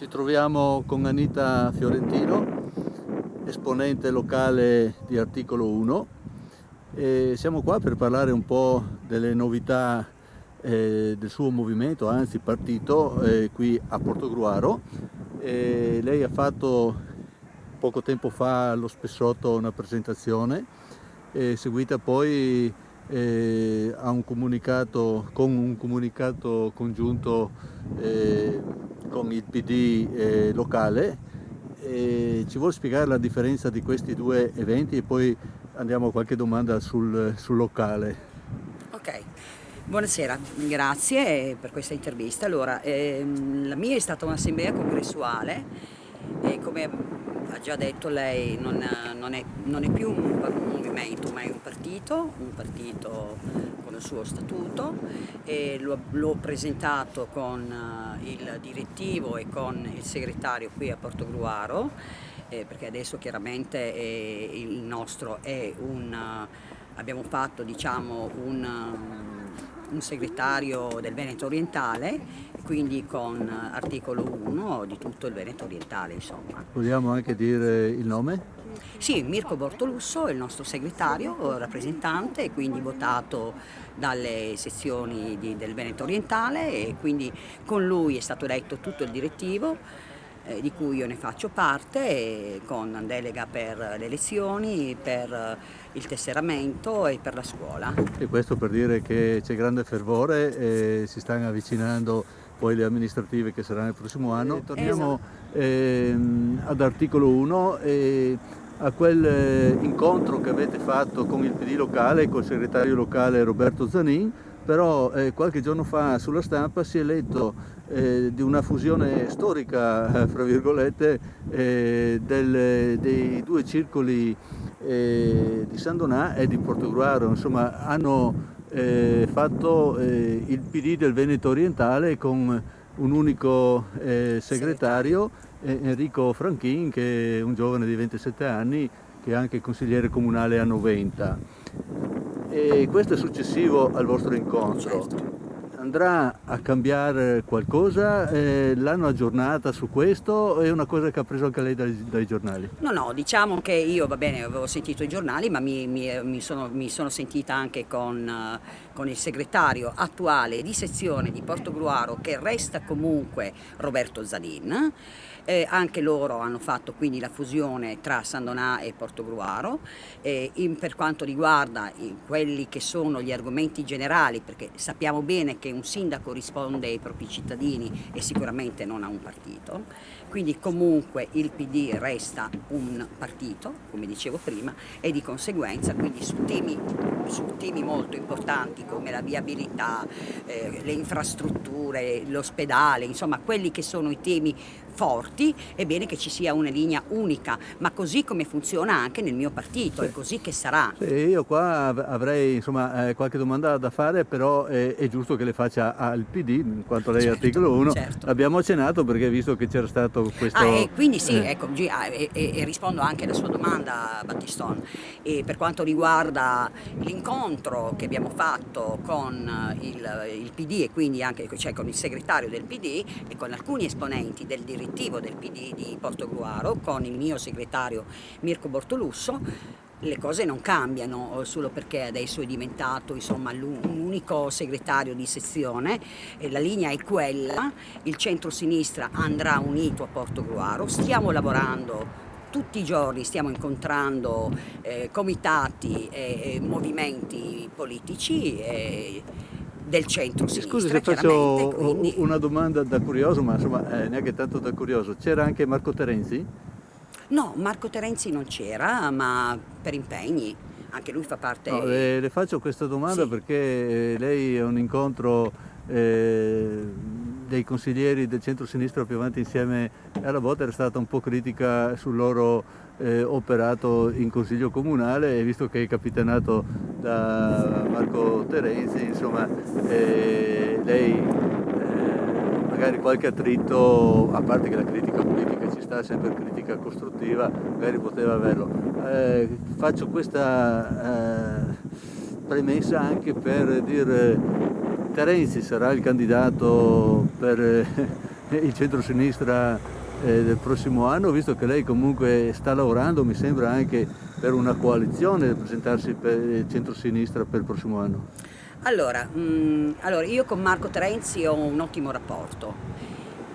Ci troviamo con Anita Fiorentino, esponente locale di Articolo 1, e siamo qua per parlare un po' delle novità del suo movimento, anzi partito, qui a Portogruaro. Lei ha fatto poco tempo fa allo Spessotto una presentazione, seguita poi a un comunicato congiunto con il PD locale. Ci vuole spiegare la differenza di questi due eventi e poi andiamo a qualche domanda sul locale. Ok, buonasera, grazie per questa intervista. Allora, la mia è stata un'assemblea congressuale e come ha già detto lei non è più un movimento, ma è un partito con il suo statuto, e l'ho presentato con il direttivo e con il segretario qui a Portogruaro, perché adesso chiaramente il nostro è abbiamo fatto diciamo un segretario del Veneto Orientale, quindi con Articolo 1 di tutto il Veneto Orientale, insomma. Vogliamo anche dire il nome? Sì, Mirko Bortolusso è il nostro segretario, rappresentante, e quindi votato dalle sezioni del Veneto Orientale, e quindi con lui è stato eletto tutto il direttivo, di cui io ne faccio parte, con delega per le elezioni, per il tesseramento e per la scuola. E questo per dire che c'è grande fervore e si stanno avvicinando poi le amministrative che saranno il prossimo anno. Torniamo ad Articolo 1 e a quel incontro che avete fatto con il PD locale, col segretario locale Roberto Zanin, però qualche giorno fa sulla stampa si è letto di una fusione storica, fra virgolette, dei due circoli di San Donà e di Portogruaro. Insomma, hanno fatto il PD del Veneto Orientale con un unico segretario, Enrico Franchin, che è un giovane di 27 anni, che è anche consigliere comunale a Noventa. E questo è successivo al vostro incontro. Certo. Andrà a cambiare qualcosa? L'hanno aggiornata su questo? È una cosa che ha preso anche lei dai giornali? No, diciamo che io, va bene, avevo sentito i giornali, ma mi sono sentita anche con il segretario attuale di sezione di Portogruaro, che resta comunque Roberto Zanin. Anche loro hanno fatto quindi la fusione tra San Donà e Portogruaro. Per quanto riguarda quelli che sono gli argomenti generali, perché sappiamo bene che un sindaco risponde ai propri cittadini e sicuramente non a un partito, quindi comunque il PD resta un partito, come dicevo prima, e di conseguenza quindi su temi molto importanti come la viabilità, le infrastrutture, l'ospedale, insomma quelli che sono i temi forti, è bene che ci sia una linea unica, ma così come funziona anche nel mio partito, è così che sarà. Sì, io qua avrei insomma qualche domanda da fare, però è giusto che le faccia al PD, in quanto lei è Articolo 1. Certo. Abbiamo accennato perché visto che c'era stato questo... E quindi sì, ecco, e rispondo anche alla sua domanda, Battiston. E per quanto riguarda l'incontro che abbiamo fatto con il PD, e quindi anche cioè con il segretario del PD e con alcuni esponenti del direttivo del PD di Portogruaro, con il mio segretario Mirko Bortolusso, le cose non cambiano solo perché adesso è diventato insomma un unico segretario di sezione, e la linea è quella, il centro-sinistra andrà unito a Portogruaro, stiamo lavorando tutti i giorni, stiamo incontrando comitati e movimenti politici del centro-sinistra. Scusi se faccio una domanda da curioso, ma insomma neanche tanto da curioso. C'era anche Marco Terenzi? No, Marco Terenzi non c'era, ma per impegni, anche lui fa parte... No, le faccio questa domanda Sì. perché lei è un incontro dei consiglieri del centro-sinistra più avanti insieme alla volta, era stata un po' critica sul loro operato in consiglio comunale, e visto che è capitanato da Marco Terenzi, insomma lei magari qualche attrito, a parte che la critica politica ci sta, sempre critica costruttiva, magari poteva averlo. Faccio questa premessa anche per dire Terenzi sarà il candidato per il centro-sinistra del prossimo anno, visto che lei comunque sta lavorando, mi sembra, anche per una coalizione per presentarsi per il centro-sinistra per il prossimo anno. Allora, io con Marco Terenzi ho un ottimo rapporto.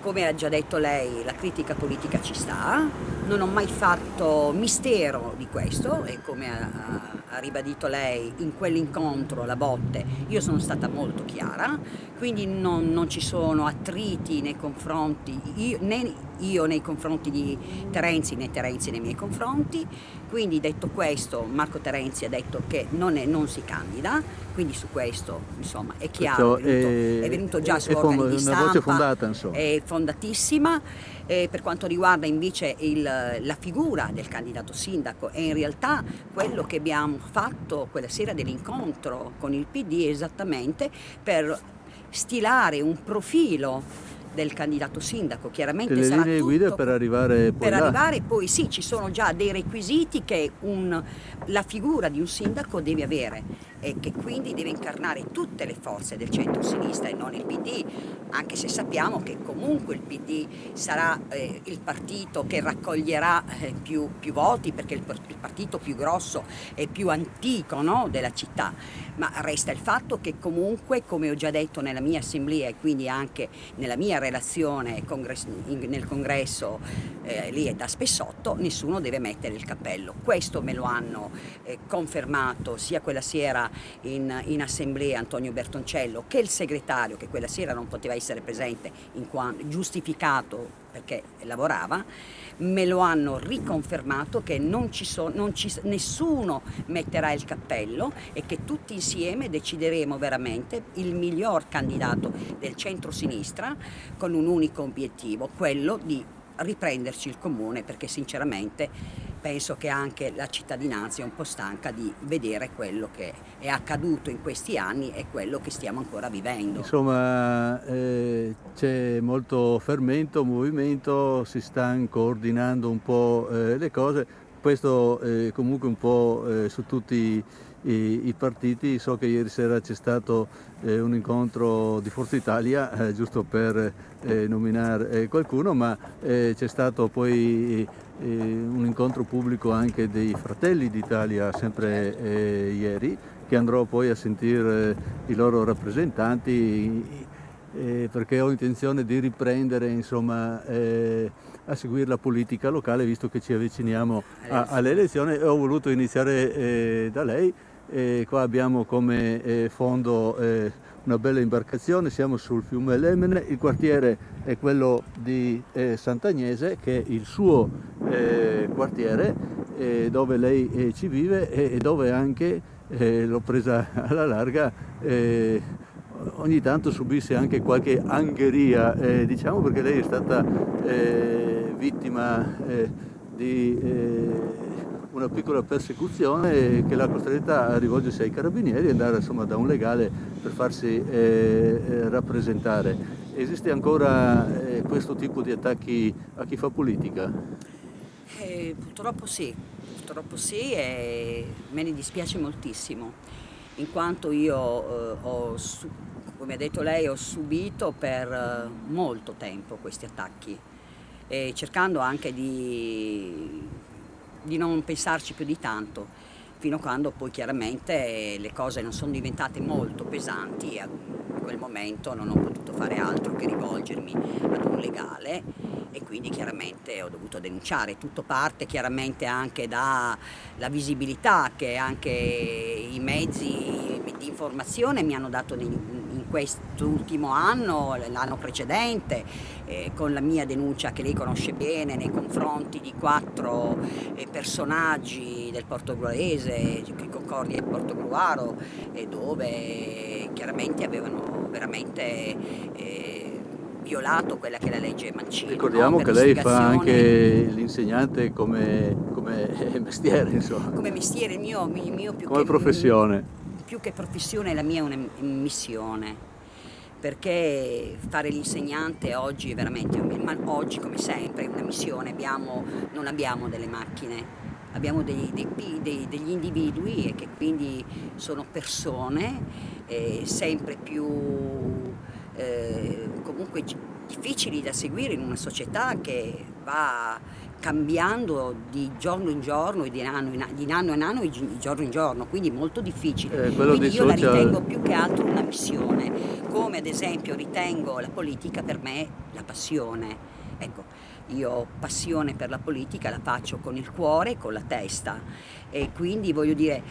Come ha già detto lei, la critica politica ci sta, non ho mai fatto mistero di questo e come ha ribadito lei in quell'incontro, la botte, io sono stata molto chiara, quindi non ci sono attriti nei confronti, né io nei confronti di Terenzi né Terenzi nei miei confronti, quindi detto questo Marco Terenzi ha detto che non si candida, quindi su questo insomma è chiaro, è venuto già su organi di stampa, una voce fondata, insomma. È fondatissima. Per quanto riguarda invece la figura del candidato sindaco e in realtà quello che abbiamo fatto quella sera dell'incontro con il PD è esattamente per stilare un profilo del candidato sindaco, chiaramente E le sarà linee tutto guida per arrivare poi là. arrivare, poi sì, ci sono già dei requisiti che la figura di un sindaco deve avere e che quindi deve incarnare tutte le forze del centro-sinistra e non il PD, anche se sappiamo che comunque il PD sarà il partito che raccoglierà più voti perché il partito più grosso e più antico, no, della città, ma resta il fatto che comunque, come ho già detto nella mia assemblea e quindi anche nella mia relazione nel congresso lì da Spessotto, nessuno deve mettere il cappello. Questo me lo hanno confermato sia quella sera in assemblea Antonio Bertoncello che il segretario, che quella sera non poteva essere presente in quanto giustificato perché lavorava, me lo hanno riconfermato che nessuno metterà il cappello e che tutti insieme decideremo veramente il miglior candidato del centro-sinistra con un unico obiettivo, quello di riprenderci il comune, perché sinceramente penso che anche la cittadinanza è un po' stanca di vedere quello che è accaduto in questi anni e quello che stiamo ancora vivendo. Insomma, c'è molto fermento, movimento, si stanno coordinando un po' le cose, questo comunque un po' su tutti i partiti. So che ieri sera c'è stato un incontro di Forza Italia, giusto per nominare qualcuno, ma c'è stato poi un incontro pubblico anche dei Fratelli d'Italia sempre ieri, che andrò poi a sentire i loro rappresentanti perché ho intenzione di riprendere, insomma, a seguire la politica locale, visto che ci avviciniamo alle elezioni, e ho voluto iniziare da lei. Qua abbiamo come fondo una bella imbarcazione, siamo sul fiume Lemene, il quartiere è quello di Sant'Agnese, che è il suo quartiere dove lei ci vive e dove anche, l'ho presa alla larga, ogni tanto subisse anche qualche angheria, diciamo, perché lei è stata vittima di una piccola persecuzione che l'ha costretta a rivolgersi ai carabinieri e andare, insomma, da un legale per farsi rappresentare. Esiste ancora questo tipo di attacchi a chi fa politica? Purtroppo sì e me ne dispiace moltissimo, in quanto io come ha detto lei, ho subito per molto tempo questi attacchi, cercando anche di non pensarci più di tanto, fino a quando poi chiaramente le cose non sono diventate molto pesanti e a quel momento non ho potuto fare altro che rivolgermi ad un legale e quindi chiaramente ho dovuto denunciare. Tutto parte chiaramente anche dalla visibilità che anche i mezzi di informazione mi hanno dato in quest'ultimo anno, l'anno precedente, con la mia denuncia che lei conosce bene nei confronti di 4 personaggi del Portogruarese, di Concordia e Portogruaro, dove chiaramente avevano veramente violato quella che è la legge Mancino. Ricordiamo no? che lei fa anche l'insegnante come mestiere, insomma. Come mestiere, il mio più come che professione. Più che professione, la mia è una missione, perché fare l'insegnante oggi è veramente, ma oggi come sempre, è una missione. Non abbiamo delle macchine, abbiamo degli individui e che quindi sono persone sempre più comunque comunque difficili da seguire in una società che va cambiando di giorno in giorno, e di anno in anno e di giorno in giorno, quindi molto difficile. Quello Quindi dei io la social. ritengo più che altro una missione, come ad esempio ritengo la politica per me la passione. Ecco, io ho passione per la politica, la faccio con il cuore e con la testa, e quindi voglio dire,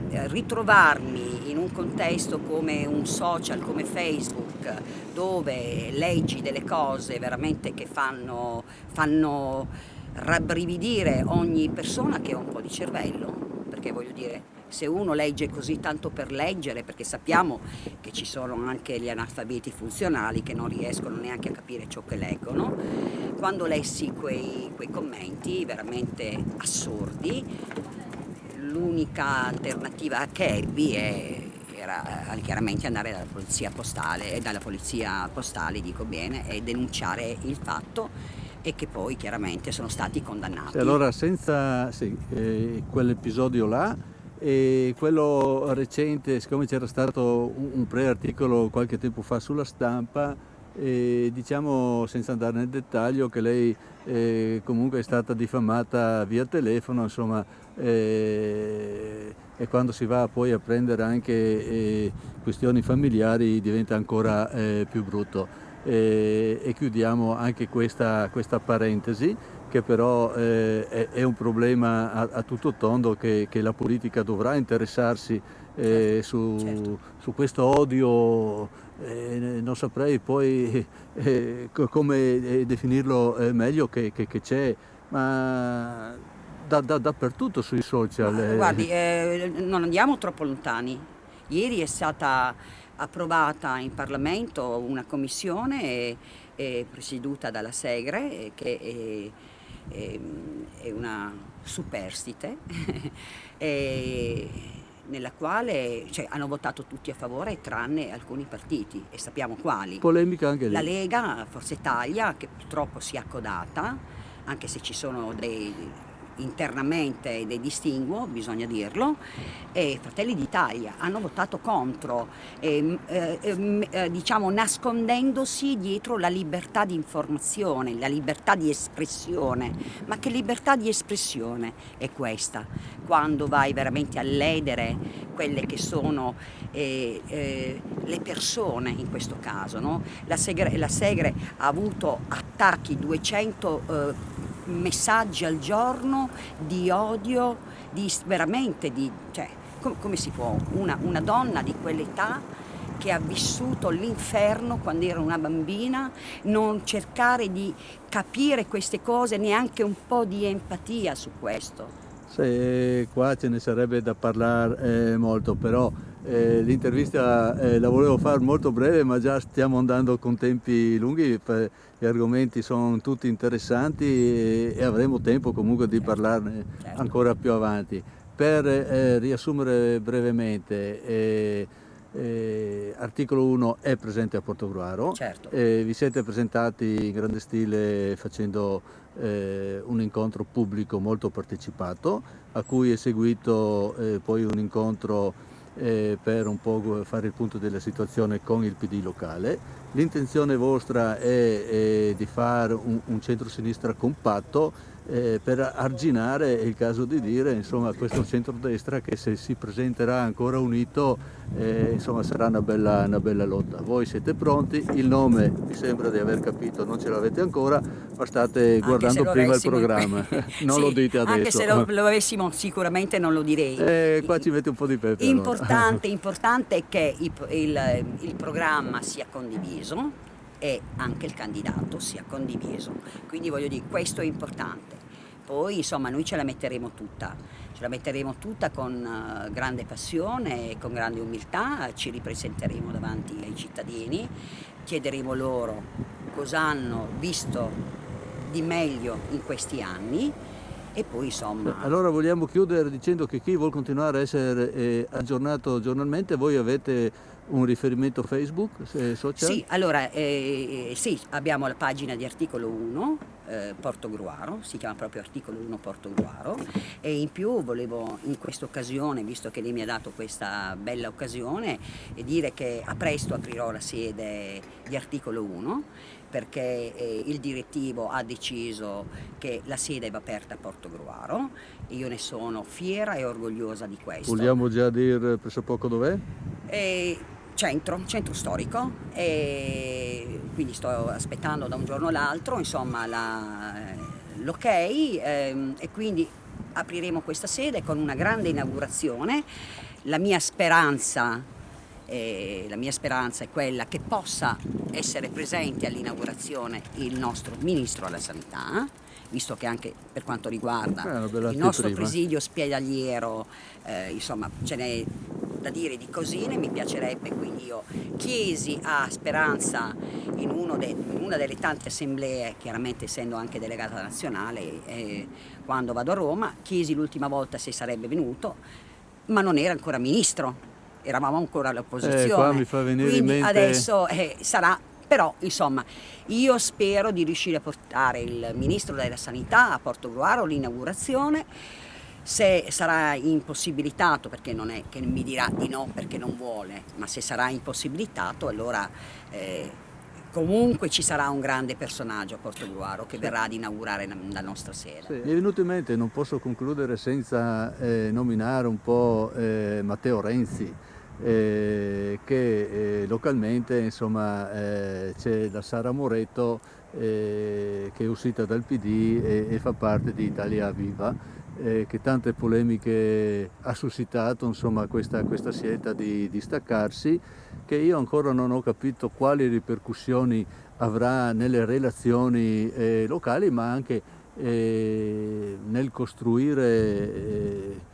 ritrovarmi in un contesto come un social, come Facebook, dove leggi delle cose veramente che fanno rabbrividire ogni persona che ha un po' di cervello, perché voglio dire, se uno legge così tanto per leggere, perché sappiamo che ci sono anche gli analfabeti funzionali che non riescono neanche a capire ciò che leggono, quando lessi quei commenti veramente assurdi, l'unica alternativa che ebbi era chiaramente andare dalla polizia postale, dico bene, e denunciare il fatto, e che poi chiaramente sono stati condannati. Allora, senza quell'episodio là e quello recente, siccome c'era stato un pre-articolo qualche tempo fa sulla Stampa, diciamo senza andare nel dettaglio che lei comunque è stata diffamata via telefono, insomma, e quando si va poi a prendere anche questioni familiari diventa ancora più brutto. E chiudiamo anche questa parentesi, che però è un problema a tutto tondo, che la politica dovrà interessarsi Certo. su questo odio. Non saprei poi come definirlo meglio, che c'è, ma dappertutto sui social. Ma guardi, non andiamo troppo lontani. Ieri è stata approvata in Parlamento una commissione presieduta dalla Segre, che è una superstite, e nella quale hanno votato tutti a favore tranne alcuni partiti, e sappiamo quali. Polemica anche La lì. Lega, Forza Italia, che purtroppo si è accodata, anche se ci sono internamente dei distinguo, bisogna dirlo, e Fratelli d'Italia hanno votato contro, diciamo nascondendosi dietro la libertà di informazione, la libertà di espressione. Ma che libertà di espressione è questa, quando vai veramente a ledere quelle che sono le persone in questo caso, no? La Segre ha avuto attacchi, 200 messaggi al giorno di odio, come si può una donna di quell'età, che ha vissuto l'inferno quando era una bambina, non cercare di capire queste cose, neanche un po' di empatia su questo? Qua ce ne sarebbe da parlare molto, però l'intervista la volevo fare molto breve, ma già stiamo andando con tempi lunghi, gli argomenti sono tutti interessanti e avremo tempo comunque di parlarne Certo. ancora più avanti. Per riassumere brevemente, articolo 1 è presente a Portogruaro. Certo. Vi siete presentati in grande stile facendo un incontro pubblico molto partecipato, a cui è seguito poi un incontro per un po' fare il punto della situazione con il PD locale. L'intenzione vostra è di fare un centro-sinistra compatto, per arginare, è il caso di dire, insomma, questo centrodestra che, se si presenterà ancora unito, insomma, sarà una bella lotta. Voi siete pronti, il nome mi sembra di aver capito, non ce l'avete ancora, ma state guardando prima il programma, non Sì, lo dite adesso. anche se lo avessimo sicuramente non lo direi. Qua ci mette un po' di pepe. Importante è che il programma sia condiviso e anche il candidato sia condiviso, quindi voglio dire, questo è importante. Poi insomma noi ce la metteremo tutta con grande passione e con grande umiltà, ci ripresenteremo davanti ai cittadini, chiederemo loro cosa hanno visto di meglio in questi anni, e poi insomma... Allora vogliamo chiudere dicendo che chi vuol continuare a essere aggiornato giornalmente, voi avete un riferimento Facebook, social? Sì, allora sì, abbiamo la pagina di Articolo 1, Portogruaro, si chiama proprio articolo 1 Portogruaro, e in più volevo in questa occasione, visto che lei mi ha dato questa bella occasione, dire che a presto aprirò la sede di articolo 1, perché il direttivo ha deciso che la sede va aperta a Portogruaro e io ne sono fiera e orgogliosa di questo. Vogliamo già dire pressappoco dov'è? Centro storico, e quindi sto aspettando da un giorno all'altro, insomma, l'ok, e quindi apriremo questa sede con una grande inaugurazione. La mia speranza è quella che possa essere presente all'inaugurazione il nostro Ministro della Sanità, visto che anche per quanto riguarda il nostro presidio ospedaliero, insomma, ce n'è da dire di cosine, mi piacerebbe, quindi io chiesi a Speranza in una delle tante assemblee, chiaramente essendo anche delegata nazionale, quando vado a Roma, chiesi l'ultima volta se sarebbe venuto, ma non era ancora ministro, eravamo ancora all'opposizione, qua mi fa venire quindi in mente... adesso sarà. Però insomma io spero di riuscire a portare il Ministro della Sanità a Portogruaro all'inaugurazione. Se sarà impossibilitato, perché non è che mi dirà di no perché non vuole, ma se sarà impossibilitato, allora comunque ci sarà un grande personaggio a Portogruaro che verrà ad inaugurare la nostra sede. Sì, mi è venuto in mente, non posso concludere senza nominare un po' Matteo Renzi, che localmente, insomma, c'è la Sara Moretto che è uscita dal PD e fa parte di Italia Viva, che tante polemiche ha suscitato, insomma, questa scelta di staccarsi, che io ancora non ho capito quali ripercussioni avrà nelle relazioni locali, ma anche nel costruire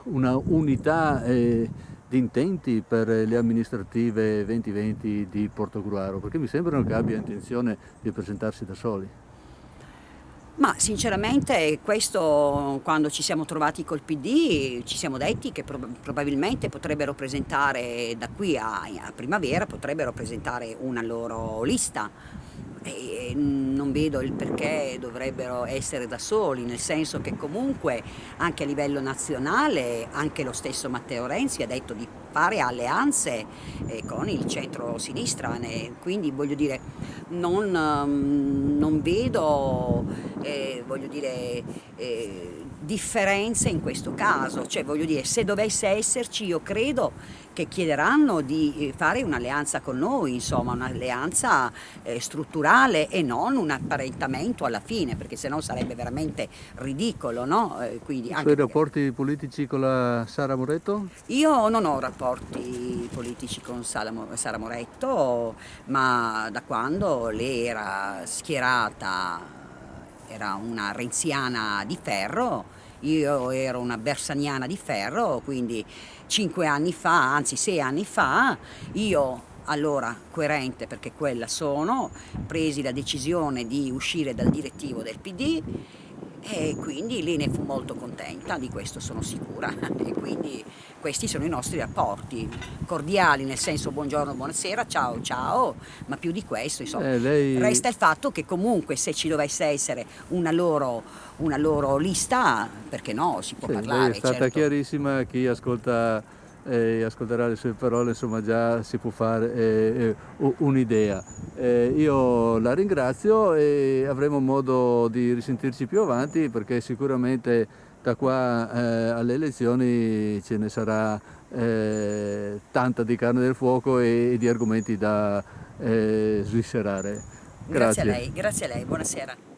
una unità di intenti per le amministrative 2020 di Portogruaro, perché mi sembra che abbia intenzione di presentarsi da soli. Ma sinceramente questo, quando ci siamo trovati col PD, ci siamo detti che probabilmente potrebbero presentare da qui a primavera, potrebbero presentare una loro lista. E non vedo il perché dovrebbero essere da soli, nel senso che comunque anche a livello nazionale anche lo stesso Matteo Renzi ha detto di fare alleanze con il centro-sinistra, quindi voglio dire non vedo voglio dire, differenze in questo caso, cioè voglio dire, se dovesse esserci io credo che chiederanno di fare un'alleanza con noi, insomma un'alleanza strutturale e non un apparentamento alla fine, perché sennò sarebbe veramente ridicolo, no? Quindi, I suoi rapporti politici con la Sara Moretto? Io non ho rapporti politici con Sara Moretto, ma da quando lei era schierata, era una renziana di ferro, io ero una bersaniana di ferro, quindi 5 anni fa, anzi 6 anni fa, io allora coerente, perché quella sono, presi la decisione di uscire dal direttivo del PD e quindi lei ne fu molto contenta, di questo sono sicura, e quindi questi sono i nostri rapporti, cordiali nel senso buongiorno, buonasera, ciao ciao, ma più di questo insomma resta il fatto che comunque se ci dovesse essere una loro lista, perché no, si può parlare. Lei è stata certo. chiarissima, chi ascolterà le sue parole, insomma già si può fare un'idea. Io la ringrazio e avremo modo di risentirci più avanti, perché sicuramente da qua alle elezioni ce ne sarà tanta di carne del fuoco e di argomenti da sviscerare. Grazie a lei, buonasera.